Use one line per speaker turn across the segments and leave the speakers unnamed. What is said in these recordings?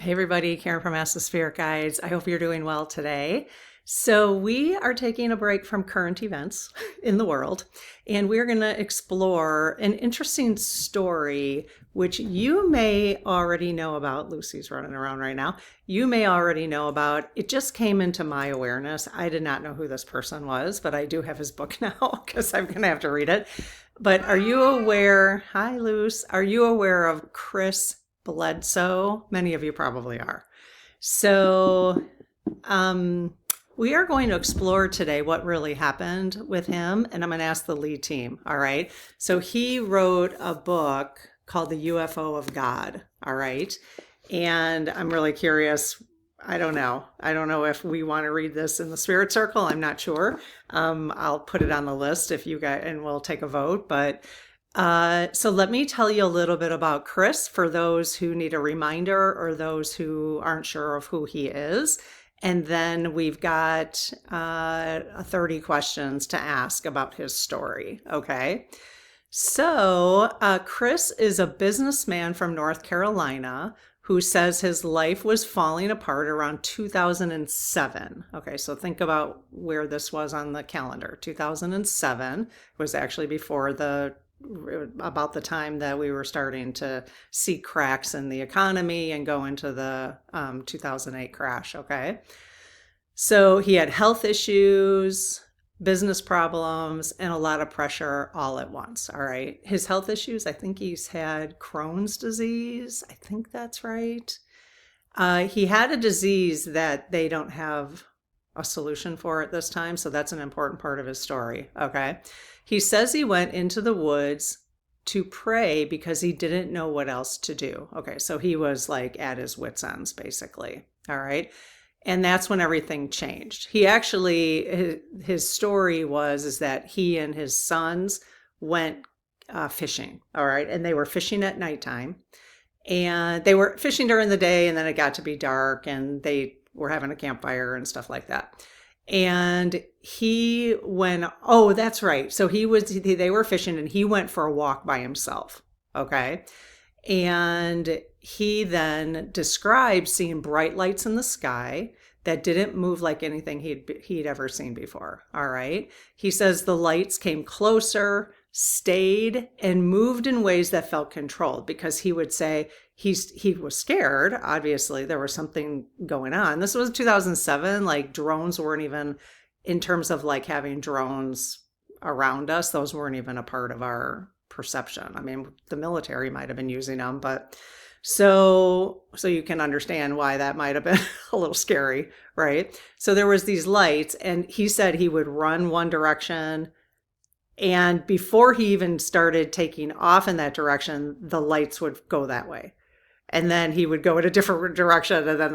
Hey everybody, Karen from Ask the Spirit Guides. I hope you're doing well today. So we are taking a break from current events in the world, and we're going to explore an interesting story which you may already know about. Lucy's running around right now. You may already know about. It just came into my awareness. I did not know who this person was, but I do have his book now because I'm going to have to read it. But are you aware? Hi, Luce. Are you aware of Chris Bledsoe? Many of you probably are. So we are going to explore today what really happened with him, and I'm going to ask the lead team. All right. So he wrote a book called The UFO of God. All right. And I'm really curious. I don't know. I don't know if we want to read this in the spirit circle. I'm not sure. I'll put it on the list if you guys, and we'll take a vote. But so let me tell you a little bit about Chris for those who need a reminder or those who aren't sure of who he is. And then we've got 30 questions to ask about his story. Okay. So Chris is a businessman from North Carolina who says his life was falling apart around 2007. Okay, so think about where this was on the calendar. 2007 was actually before about the time that we were starting to see cracks in the economy and go into the 2008 crash, okay? So he had health issues, business problems, and a lot of pressure all at once, all right? His health issues, I think he's had Crohn's disease. I think that's right. He had a disease that they don't have a solution for at this time, so that's an important part of his story, okay? He says he went into the woods to pray because he didn't know what else to do. Okay, so he was like at his wit's ends, basically, all right? And that's when everything changed. He actually, his story is that he and his sons went fishing, all right? And they were fishing at nighttime. And they were fishing during the day, and then it got to be dark, and they were having a campfire and stuff like that. And oh, that's right. So they were fishing, and he went for a walk by himself, okay? And he then described seeing bright lights in the sky that didn't move like anything he'd ever seen before. All right. He says the lights came closer, stayed, and moved in ways that felt controlled, because he would say he was scared. Obviously, there was something going on. This was 2007. Like, drones weren't even, in terms of like having drones around us, those weren't even a part of our perception. I mean, the military might have been using them, but so you can understand why that might have been a little scary, right? So there was these lights, and he said he would run one direction, and before he even started taking off in that direction, the lights would go that way. And then he would go in a different direction, and then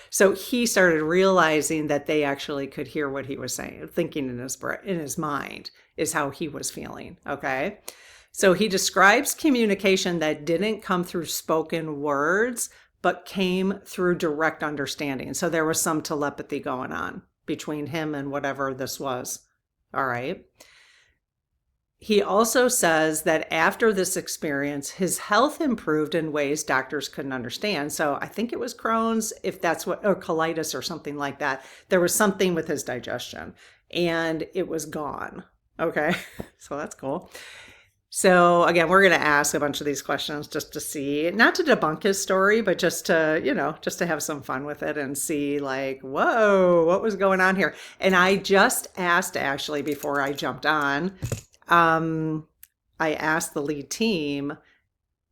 so he started realizing that they actually could hear what he was saying, thinking in his mind is how he was feeling, okay? So he describes communication that didn't come through spoken words, but came through direct understanding. So there was some telepathy going on between him and whatever this was, all right? He also says that after this experience, his health improved in ways doctors couldn't understand. So I think it was Crohn's, or colitis or something like that. There was something with his digestion, and it was gone. Okay, so that's cool. So again, we're going to ask a bunch of these questions just to see, not to debunk his story, but just to have some fun with it and see like, whoa, what was going on here? And I just asked, actually, before I jumped on, I asked the lead team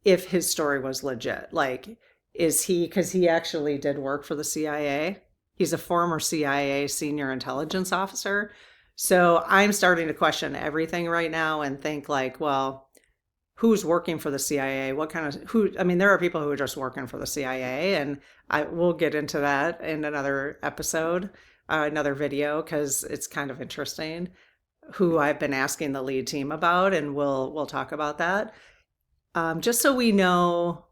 if his story was legit. Like, because he actually did work for the CIA. He's a former CIA senior intelligence officer. So I'm starting to question everything right now and think like, well, who's working for the CIA? I mean, there are people who are just working for the CIA, and we'll get into that in another episode, another video, because it's kind of interesting, who I've been asking the lead team about, and we'll talk about that. Just so we know,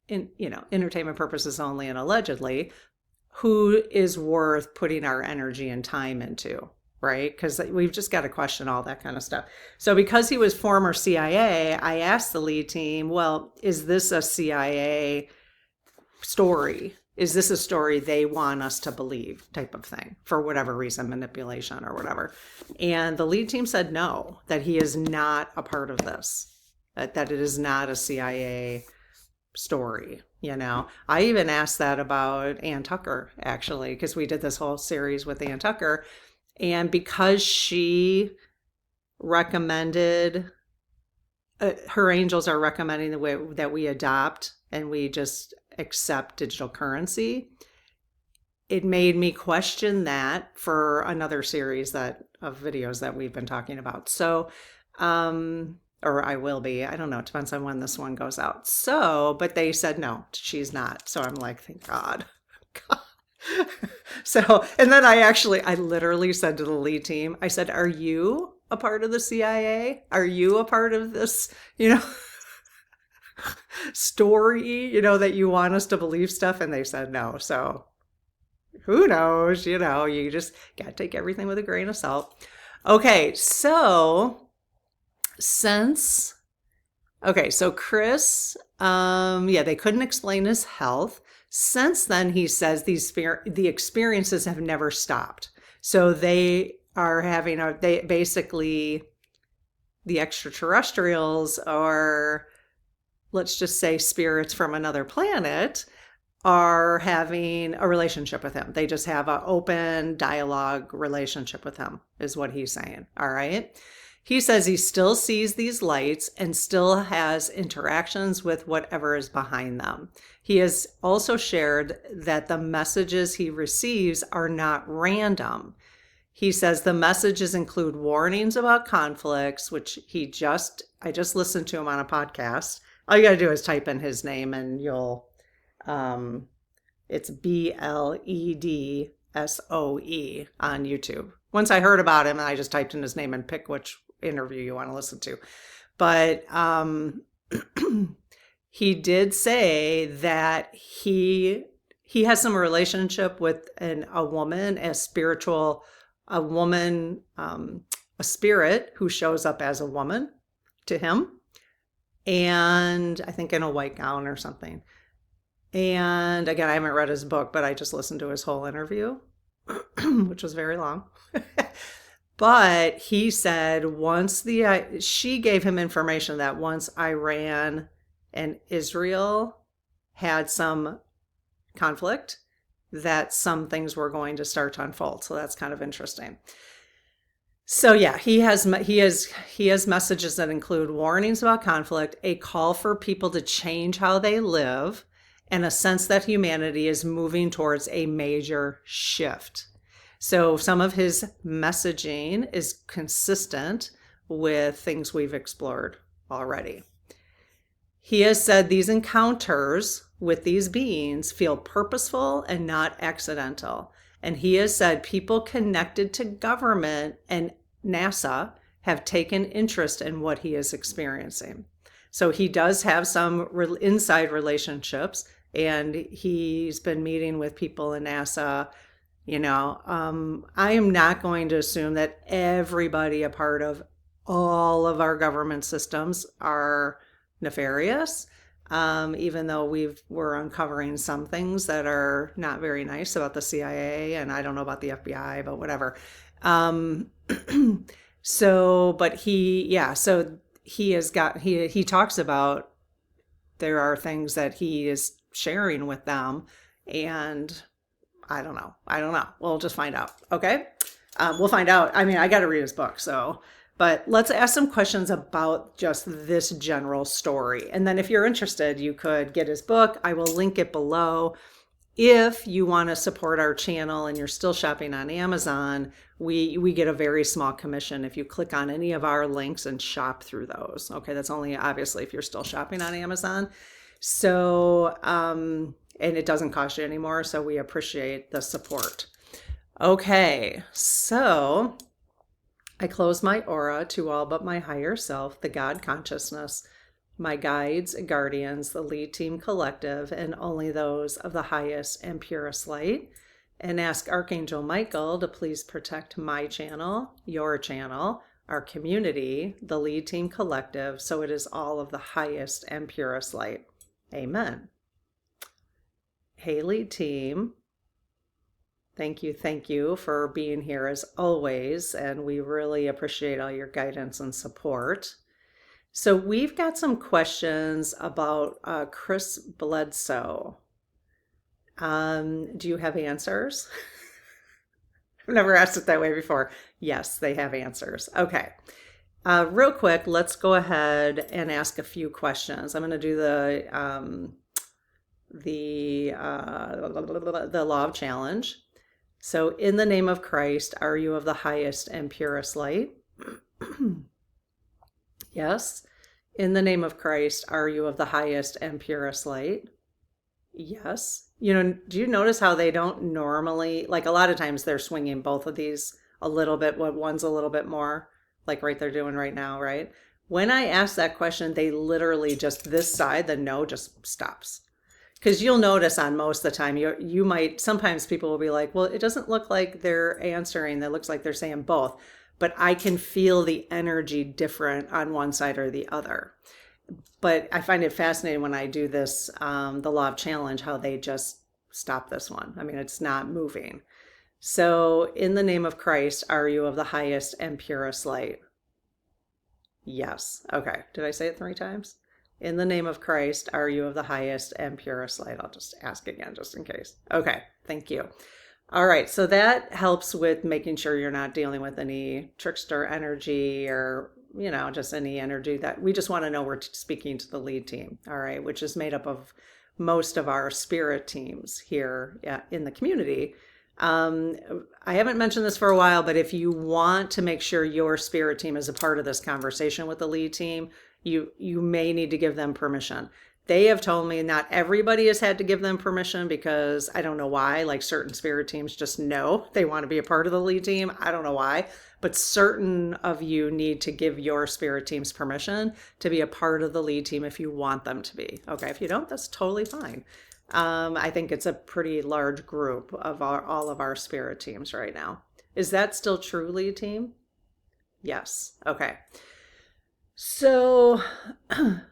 entertainment purposes only and allegedly, who is worth putting our energy and time into. Right? Because we've just got to question all that kind of stuff. So because he was former CIA, I asked the lead team, well, is this a CIA story? Is this a story they want us to believe, type of thing, for whatever reason, manipulation or whatever? And the lead team said no, that he is not a part of this, that it is not a CIA story. I even asked that about Ann Tucker, actually, because we did this whole series with Ann Tucker. And because she recommended, her angels are recommending the way that we adopt and we just accept digital currency, it made me question that for another series of videos that we've been talking about. So, or I will be, I don't know, it depends on when this one goes out. So, but they said no, she's not. So I'm like, thank God. So, and then I literally said to the lead team, I said, are you a part of the CIA? Are you a part of this, story, that you want us to believe stuff? And they said no. So who knows, you just got to take everything with a grain of salt. Okay. So Chris, they couldn't explain his health. Since then, he says the experiences have never stopped. So they are having basically the extraterrestrials, or let's just say spirits from another planet, are having a relationship with him. They just have an open dialogue relationship with him, is what he's saying. All right. He says he still sees these lights and still has interactions with whatever is behind them. He has also shared that the messages he receives are not random. He says the messages include warnings about conflicts, which I just listened to him on a podcast. All you got to do is type in his name and you'll, it's BLEDSOE on YouTube. Once I heard about him, I just typed in his name and pick which interview you want to listen to. But he did say that he has some relationship with a woman, a spirit who shows up as a woman to him, and I think in a white gown or something. And again, I haven't read his book, but I just listened to his whole interview, which was very long. But he said she gave him information that once Iran and Israel had some conflict, that some things were going to start to unfold. So that's kind of interesting. So yeah, he has messages that include warnings about conflict, a call for people to change how they live, and a sense that humanity is moving towards a major shift. So some of his messaging is consistent with things we've explored already. He has said these encounters with these beings feel purposeful and not accidental. And he has said people connected to government and NASA have taken interest in what he is experiencing. So he does have some inside relationships, and he's been meeting with people in NASA. I am not going to assume that everybody a part of all of our government systems are nefarious, even though we're uncovering some things that are not very nice about the CIA, and I don't know about the FBI, but whatever. He talks about there are things that he is sharing with them, and I don't know. We'll just find out. Okay. We'll find out. I mean, I got to read his book. But let's ask some questions about just this general story. And then if you're interested, you could get his book. I will link it below. If you want to support our channel and you're still shopping on Amazon, we get a very small commission if you click on any of our links and shop through those. Okay. That's only obviously if you're still shopping on Amazon. So, and it doesn't cost you anymore, so we appreciate the support. Okay, so I close my aura to all but my higher self, the God consciousness, my guides, guardians, the lead team collective, and only those of the highest and purest light, and ask Archangel Michael to please protect my channel, your channel, our community, the lead team collective, so it is all of the highest and purest light. Amen. Hey, lead team. Thank you for being here as always, and we really appreciate all your guidance and support. So we've got some questions about Chris Bledsoe. Do you have answers? I've never asked it that way before. Yes, they have answers. Okay. Real quick, let's go ahead and ask a few questions. I'm going to do the law of challenge. So, in the name of Christ, are you of the highest and purest light? Yes. In the name of Christ, are you of the highest and purest light? Yes. Do you notice how they don't normally, like a lot of times they're swinging both of these a little bit, what one's a little bit more, like right they're doing right now, right? When I ask that question, they literally just this side, the no just stops. Because you'll notice on most of the time, you might, sometimes people will be like, well, it doesn't look like they're answering. It looks like they're saying both. But I can feel the energy different on one side or the other. But I find it fascinating when I do this, the law of challenge, how they just stop this one. I mean, it's not moving. So in the name of Christ, are you of the highest and purest light? Yes. Okay. Did I say it 3 times? In the name of Christ, are you of the highest and purest light? I'll just ask again, just in case. Okay. Thank you. All right. So that helps with making sure you're not dealing with any trickster energy or just any energy that we just want to know we're speaking to the lead team, all right, which is made up of most of our spirit teams here in the community. I haven't mentioned this for a while, but if you want to make sure your spirit team is a part of this conversation with the lead team, you may need to give them permission. They have told me not everybody has had to give them permission because I don't know why, like certain spirit teams just know they want to be a part of the lead team. I don't know why, but certain of you need to give your spirit teams permission to be a part of the lead team if you want them to be. Okay, if you don't, that's totally fine. I think it's a pretty large group of all of our spirit teams right now. Is that still true, lead team? Yes. Okay. So the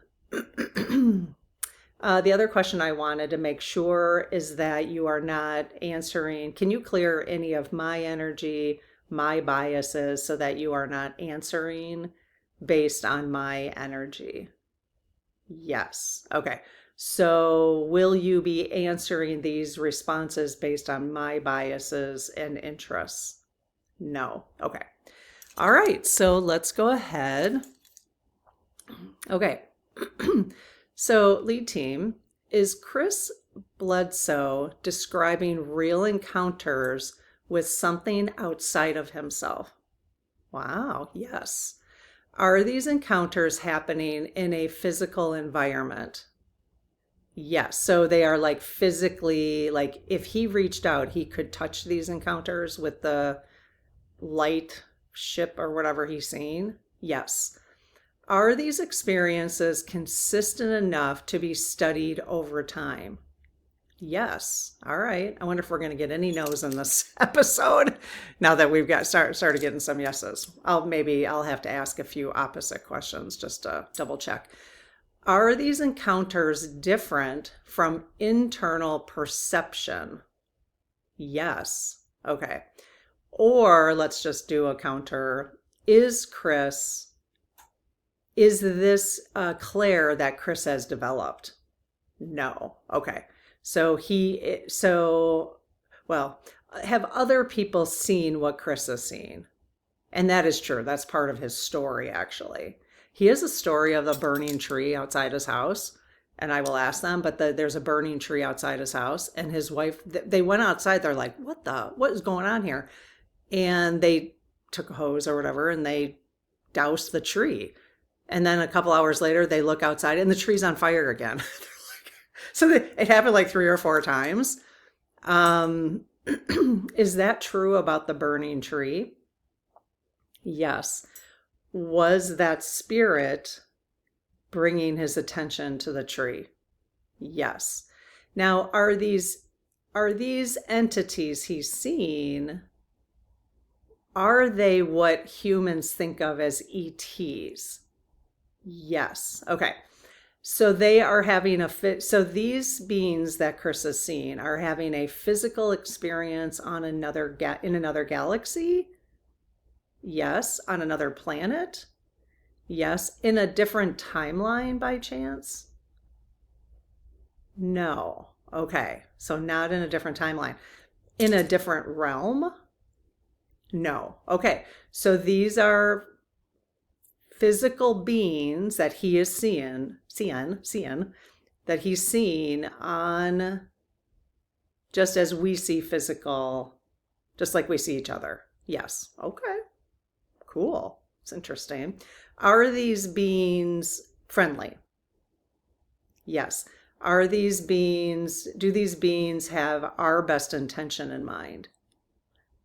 other question I wanted to make sure is that you are not answering. Can you clear any of my energy, my biases, so that you are not answering based on my energy? Yes. Okay. So will you be answering these responses based on my biases and interests? No. Okay. All right. So let's go ahead. Okay. So lead team, is Chris Bledsoe describing real encounters with something outside of himself? Wow. Yes. Are these encounters happening in a physical environment? Yes. So they are like physically, like if he reached out, he could touch these encounters with the light ship or whatever he's seeing? Yes. Are these experiences consistent enough to be studied over time? Yes. All right. I wonder if we're going to get any no's in this episode now that we've got started getting some yeses. I'll have to ask a few opposite questions just to double check. Are these encounters different from internal perception? Yes. Okay. Or let's just do a counter. Is this Claire that Chris has developed? No. Okay. Well, have other people seen what Chris has seen? And that is true. That's part of his story, actually. He has a story of a burning tree outside his house, and I will ask them, but there's a burning tree outside his house, and his wife, they went outside. They're like, what is going on here? And they took a hose or whatever, and they doused the tree. And then a couple hours later, they look outside and the tree's on fire again. So it happened like 3 or 4 times. Is that true about the burning tree? Yes. Was that spirit bringing his attention to the tree? Yes. Now, are these entities he's seeing, are they what humans think of as ETs? Yes. Okay. So they are having a fit. So these beings that Chris has seen are having a physical experience on in another galaxy. Yes. On another planet. Yes. In a different timeline by chance? No. Okay. So not in a different timeline. In a different realm? No. Okay. So these are physical beings that he is seeing, that he's seeing on, just as we see physical, just like we see each other. Yes. Okay. Cool. It's interesting. Are these beings friendly? Yes. Do these beings have our best intention in mind?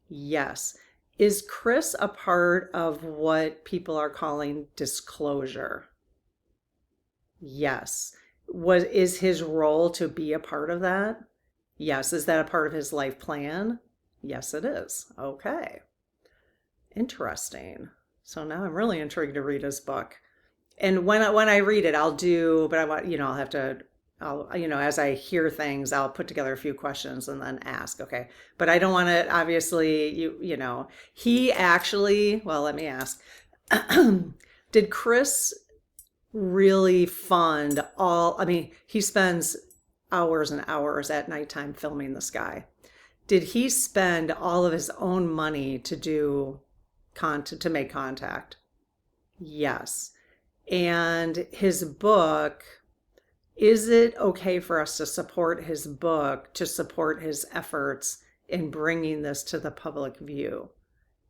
Yes. Is Chris a part of what people are calling disclosure? Yes. Is his role to be a part of that? Yes. Is that a part of his life plan? Yes, it is. Okay. Interesting. So now I'm really intrigued to read his book. And when I read it, but I want, I'll have to, as I hear things, I'll put together a few questions and then ask. Okay. But I don't want to, obviously, he actually, well, let me ask, did Chris really fund he spends hours and hours at nighttime filming the sky. Did he spend all of his own money to make contact? Yes. And his book, is it okay for us to support his book, to support his efforts in bringing this to the public view?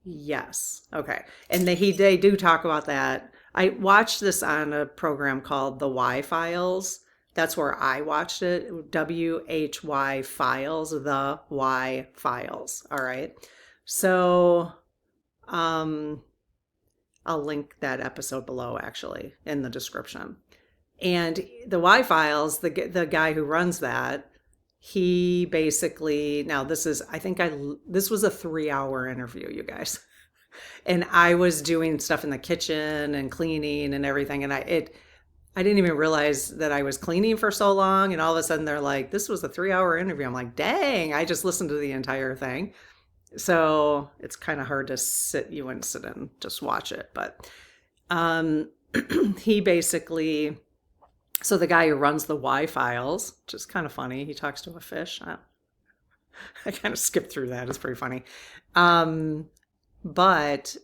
Yes. Okay. And they do talk about that. I watched this on a program called The Y Files. That's where I watched it. WHY Files, The Y Files. All right. So, I'll link that episode below, actually, in the description. And the Y Files, the guy who runs that, he basically, now this is, this was a 3-hour interview, you guys. And I was doing stuff in the kitchen and cleaning and everything. And I didn't even realize that I was cleaning for so long. And all of a sudden they're like, this was a 3-hour interview. I'm like, dang, I just listened to the entire thing. So it's kind of hard to you wouldn't sit and just watch it. But he basically, so the guy who runs the Y Files, which is kind of funny, he talks to a fish. I kind of skipped through that. It's pretty funny. But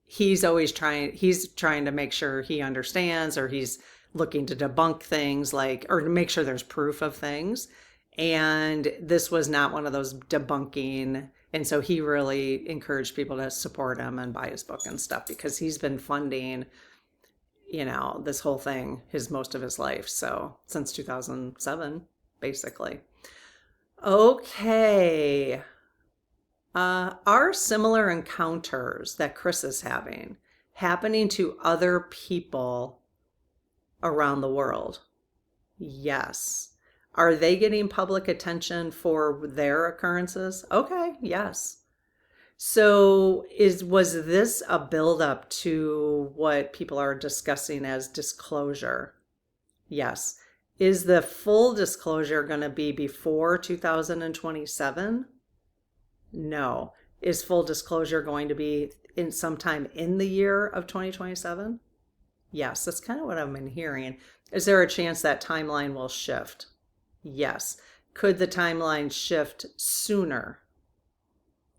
he's trying to make sure he understands, or he's looking to debunk things or to make sure there's proof of things. And this was not one of those debunking. And so he really encouraged people to support him and buy his book and stuff, because he's been funding, this whole thing most of his life. So since 2007, basically. Okay. Are similar encounters that Chris is happening to other people around the world? Yes. Are they getting public attention for their occurrences? Okay, yes. So was this a buildup to what people are discussing as disclosure? Yes. Is the full disclosure going to be before 2027? No. Is full disclosure going to be sometime in the year of 2027? Yes, that's kind of what I've been hearing. Is there a chance that timeline will shift? Yes. Could the timeline shift sooner?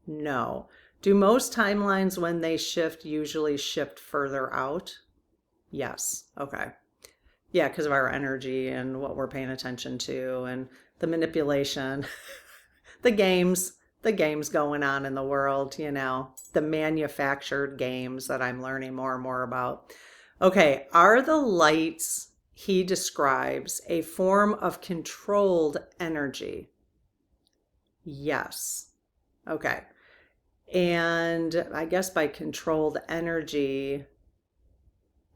No. Do most timelines, when they shift, usually shift further out? Yes. Okay. Yeah, because of our energy and what we're paying attention to and the manipulation, the games going on in the world, the manufactured games that I'm learning more and more about. Okay, are the lights he describes a form of controlled energy? Yes. Okay. And I guess by controlled energy,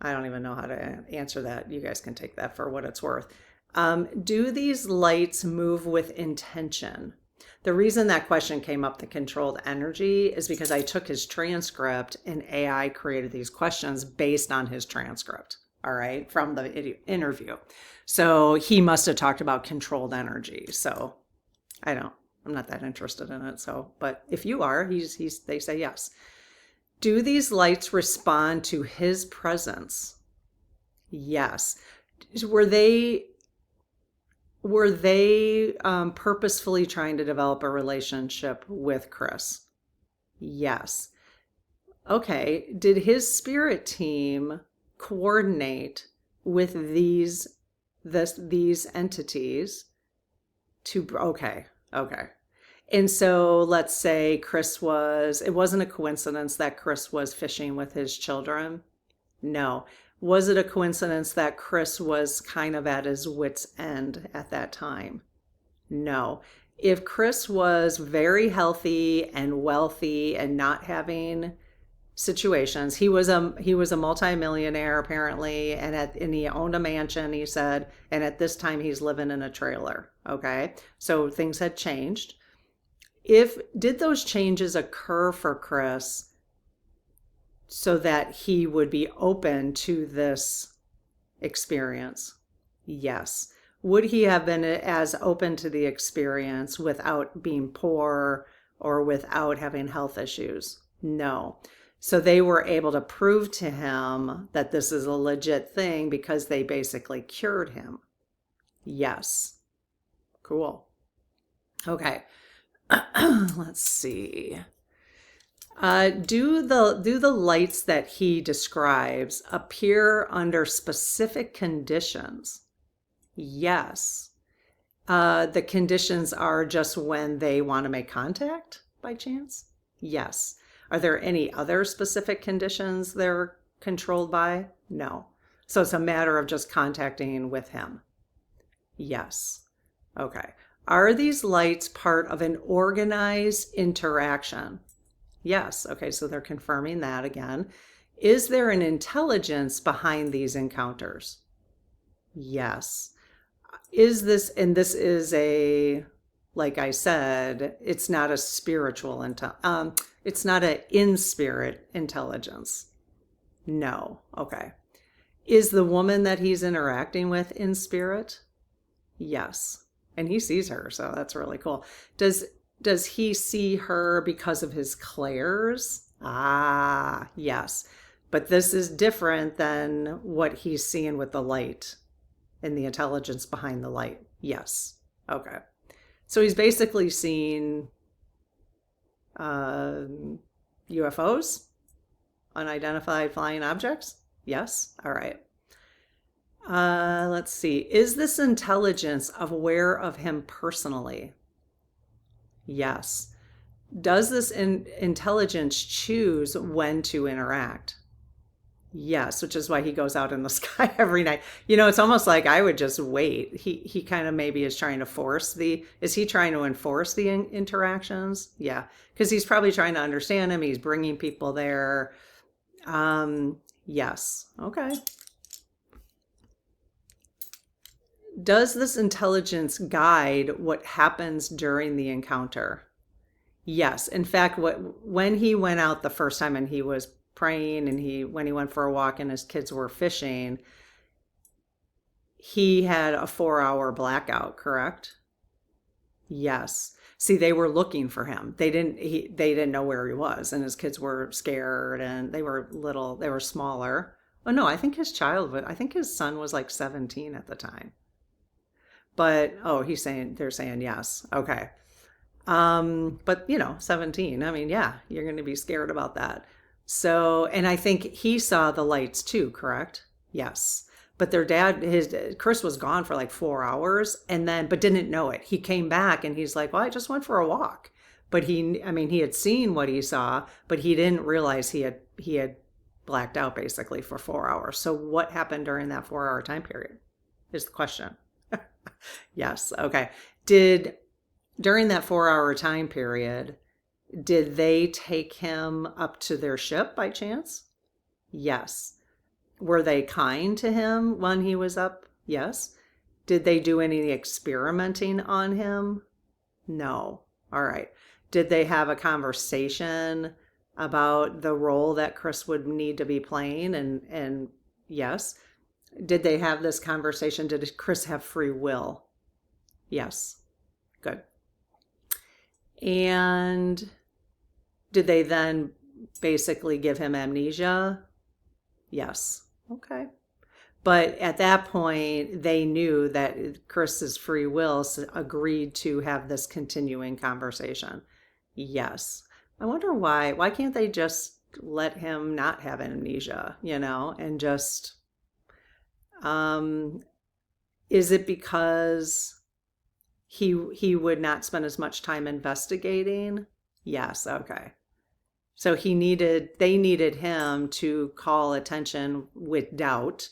I don't even know how to answer that. You guys can take that for what it's worth. Do these lights move with intention? The reason that question came up, the controlled energy, is because I took his transcript and AI created these questions based on his transcript. all right, from the interview. So he must have talked about controlled energy. So I'm not that interested in it. So, but if you are, they say yes. Do these lights respond to his presence? Yes. Were they purposefully trying to develop a relationship with Chris? Yes. Okay. Did his spirit team coordinate with these entities to, okay. And so let's say it wasn't a coincidence that Chris was fishing with his children. No. Was it a coincidence that Chris was kind of at his wit's end at that time? No. If Chris was very healthy and wealthy and not having situations, he was a multimillionaire apparently, and he owned a mansion, he said, and at this time he's living in a trailer. Okay, so things had changed. Did those changes occur for Chris so that he would be open to this experience? Yes. Would he have been as open to the experience without being poor or without having health issues? No. So they were able to prove to him that this is a legit thing because they basically cured him. Yes. Cool. Okay. Let's see. Do the lights that he describes appear under specific conditions? Yes. The conditions are just when they want to make contact by chance? Yes. Are there any other specific conditions they're controlled by? No. So it's a matter of just contacting with him? Yes. Okay. Are these lights part of an organized interaction? Yes. Okay, so they're confirming that again. Is there an intelligence behind these encounters? Yes. Is this, and this is like I said, it's not a spiritual, it's not an in-spirit intelligence. No. Okay. Is the woman that he's interacting with in spirit? Yes. And he sees her, so that's really cool. Does he see her because of his clairs? Ah, yes. But this is different than what he's seeing with the light and the intelligence behind the light. Yes. Okay. So he's basically seeing UFOs, unidentified flying objects? Yes. All right. Let's see. Is this intelligence aware of him personally? Yes. Does this intelligence choose when to interact? Yes, which is why he goes out in the sky every night. It's almost like I would just wait. He kind of maybe is trying to is he trying to enforce the interactions? Yeah, because he's probably trying to understand him. He's bringing people there. Yes. Okay. Does this intelligence guide what happens during the encounter? Yes. In fact, when he went out the first time and he was praying, and when he went for a walk and his kids were fishing, he had a 4-hour blackout, correct? Yes. See, they were looking for him. They didn't know where he was, and his kids were scared, and they were smaller. Oh no, I think his son was like 17 at the time. But they're saying yes. Okay. But 17, I mean, yeah, you're going to be scared about that. So, and I think he saw the lights too, correct? Yes. But Chris was gone for like 4 hours but didn't know it. He came back and he's like, well, I just went for a walk. But he had seen what he saw, but he didn't realize he had blacked out basically for 4 hours. So what happened during that 4-hour time period is the question. Yes. Okay. During that 4-hour time period, did they take him up to their ship by chance? Yes. Were they kind to him when he was up? Yes. Did they do any experimenting on him? No. All right. Did they have a conversation about the role that Chris would need to be playing? And yes. Did they have this conversation? Did Chris have free will? Yes. Good. And did they then basically give him amnesia? Yes. Okay. But at that point, they knew that Chris's free will agreed to have this continuing conversation. Yes. I wonder why. Why can't they just let him not have amnesia, and just, is it because he would not spend as much time investigating? Yes. Okay. So they needed him to call attention with doubt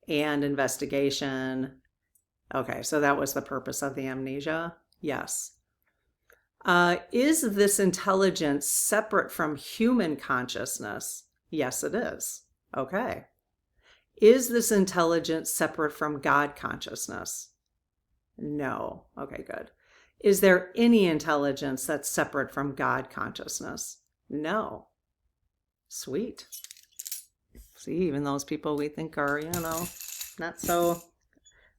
and investigation. Okay, so that was the purpose of the amnesia? Yes. Is this intelligence separate from human consciousness? Yes, it is. Okay. Is this intelligence separate from God consciousness? No. Okay, good. Is there any intelligence that's separate from God consciousness? No. Sweet. See, even those people we think are,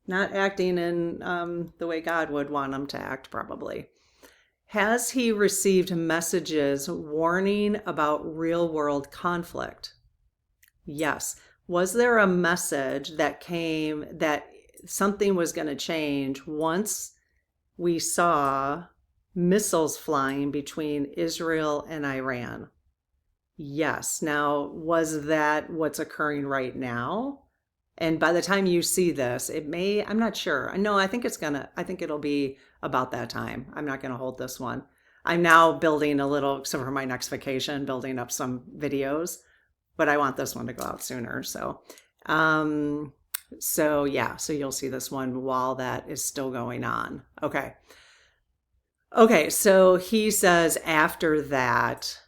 not acting in the way God would want them to act, probably. Has he received messages warning about real-world conflict? Yes. Was there a message that came that something was going to change once we saw missiles flying between Israel and Iran? Yes. Now, was that what's occurring right now? And by the time you see this, I'm not sure. No, I think it'll be about that time. I'm not going to hold this one. I'm now building so for my next vacation, building up some videos, but I want this one to go out sooner. So you'll see this one while that is still going on. Okay. So he says after that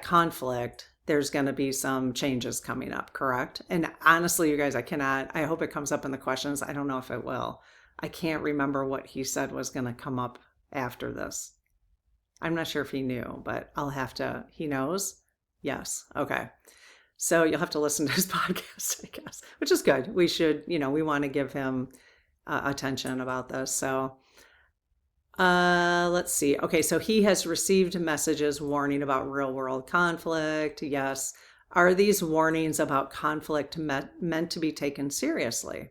conflict, there's going to be some changes coming up, correct? And honestly, you guys, I hope it comes up in the questions. I don't know if it will. I can't remember what he said was going to come up after this. I'm not sure if he knew, but he knows? Yes. Okay. So you'll have to listen to his podcast, I guess, which is good. We should, we want to give him attention about this. So let's see. Okay, so he has received messages warning about real-world conflict. Yes. Are these warnings about conflict meant to be taken seriously?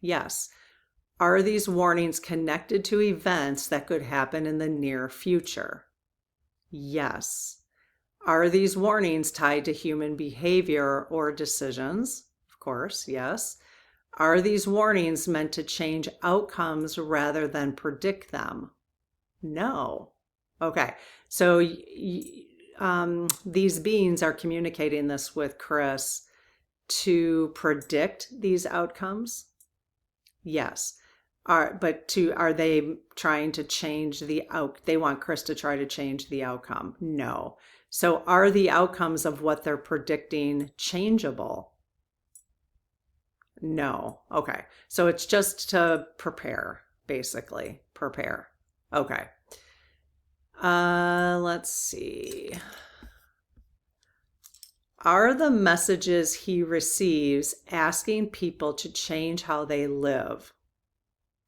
Yes. Are these warnings connected to events that could happen in the near future? Yes. Are these warnings tied to human behavior or decisions? Of course, yes. Are these warnings meant to change outcomes rather than predict them? No. Okay. So these beings are communicating this with Chris to predict these outcomes? Yes. Are they trying to change they want Chris to try to change the outcome? No. So are the outcomes of what they're predicting changeable? No. Okay. So it's just to prepare, basically. Prepare. Okay. Let's see. Are the messages he receives asking people to change how they live?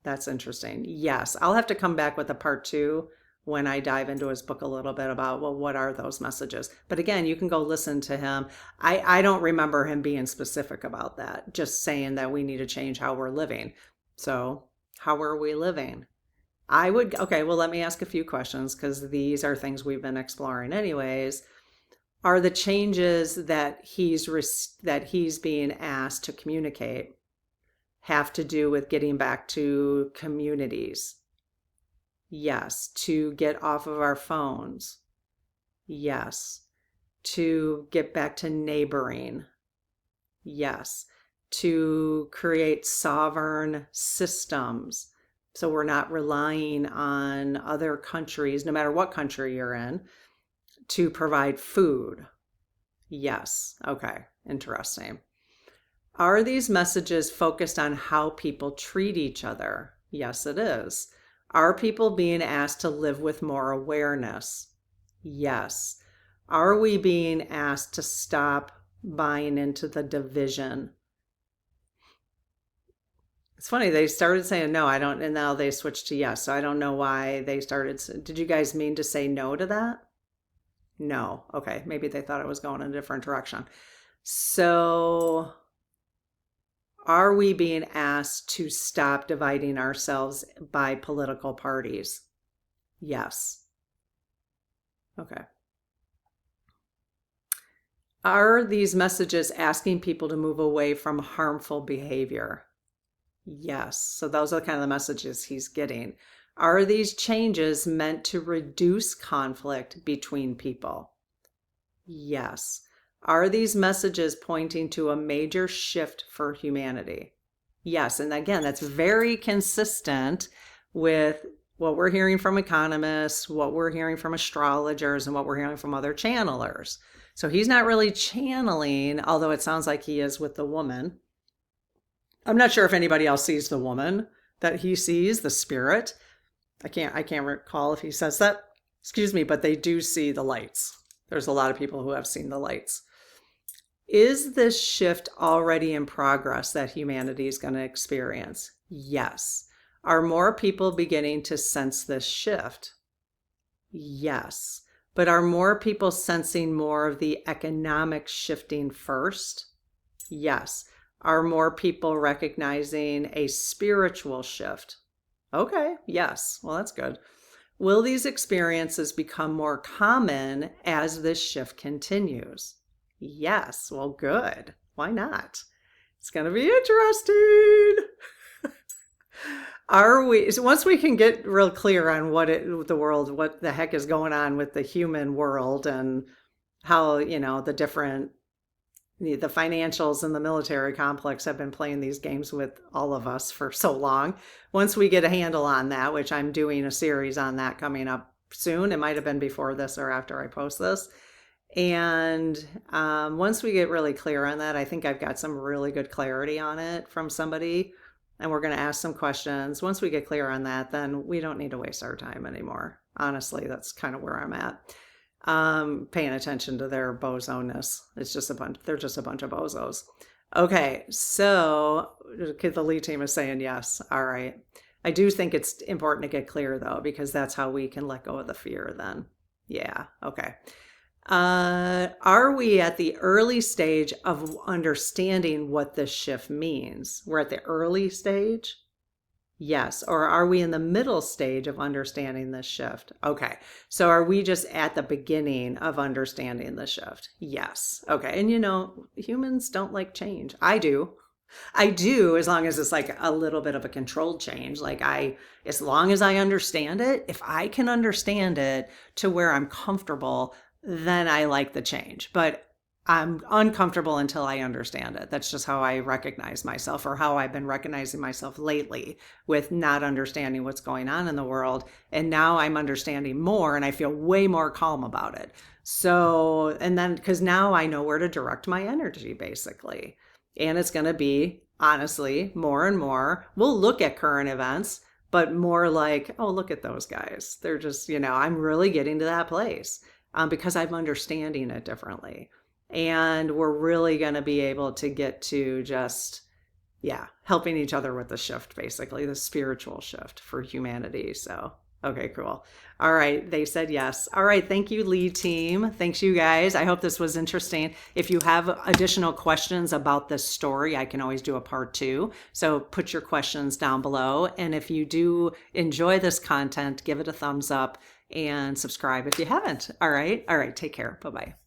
That's interesting. Yes. I'll have to come back with a part 2 when I dive into his book a little bit about, well, what are those messages? But again, you can go listen to him. I don't remember him being specific about that, just saying that we need to change how we're living. So how are we living? Okay, well, let me ask a few questions because these are things we've been exploring anyways. Are the changes that he's being asked to communicate have to do with getting back to communities? Yes. To get off of our phones? Yes. To get back to neighboring? Yes. To create sovereign systems, so we're not relying on other countries, no matter what country you're in, to provide food? Yes. Okay. Interesting. Are these messages focused on how people treat each other? Yes, it is. Are people being asked to live with more awareness? Yes. Are we being asked to stop buying into the division? It's funny, they started saying no, I don't, and now they switched to yes. So I don't know why they started. Did you guys mean to say no to that? No. Okay. Maybe they thought it was going in a different direction. So are we being asked to stop dividing ourselves by political parties? Yes. Okay. Are these messages asking people to move away from harmful behavior? Yes. So those are kind of the messages he's getting. Are these changes meant to reduce conflict between people? Yes. Are these messages pointing to a major shift for humanity? Yes. And again, that's very consistent with what we're hearing from economists, what we're hearing from astrologers, and what we're hearing from other channelers. So he's not really channeling, although it sounds like he is with the woman. I'm not sure if anybody else sees the woman that he sees, the spirit. I can't recall if he says that. Excuse me, but they do see the lights. There's a lot of people who have seen the lights. Is this shift already in progress that humanity is going to experience? Yes. Are more people beginning to sense this shift? Yes. But are more people sensing more of the economic shifting first? Yes. Are more people recognizing a spiritual shift? Okay, yes. Well, that's good. Will these experiences become more common as this shift continues? Yes. Well, good. Why not? It's going to be interesting. So once we can get real clear on what the heck is going on with the human world and how, the financials and the military complex have been playing these games with all of us for so long. Once we get a handle on that, which I'm doing a series on that coming up soon, it might have been before this or after I post this. And once we get really clear on that, I think I've got some really good clarity on it from somebody. And we're going to ask some questions. Once we get clear on that, then we don't need to waste our time anymore. Honestly, that's kind of where I'm at. Paying attention to their bozo-ness. They're just a bunch of bozos. Okay, so the lead team is saying yes. All right. I do think it's important to get clear though, because that's how we can let go of the fear then. Yeah, okay. Are we at the early stage of understanding what this shift means? We're at the early stage? Yes. Or are we in the middle stage of understanding this shift? Okay. So are we just at the beginning of understanding the shift? Yes. Okay. And humans don't like change. I do. As long as it's like a little bit of a controlled change. As long as I understand it, if I can understand it to where I'm comfortable, then I like the change. But I'm uncomfortable until I understand it. That's just how I recognize myself, or how I've been recognizing myself lately, with not understanding what's going on in the world. And now I'm understanding more and I feel way more calm about it. So, and then because now I know where to direct my energy basically. And it's going to be, honestly, more and more, we'll look at current events, but more like, oh, look at those guys. They're just, I'm really getting to that place because I'm understanding it differently. And we're really going to be able to get to just, helping each other with the shift, basically, the spiritual shift for humanity. So, okay, cool. All right. They said yes. All right. Thank you, lead team. Thanks, you guys. I hope this was interesting. If you have additional questions about this story, I can always do a part 2. So put your questions down below. And if you do enjoy this content, give it a thumbs up and subscribe if you haven't. All right. All right. Take care. Bye-bye.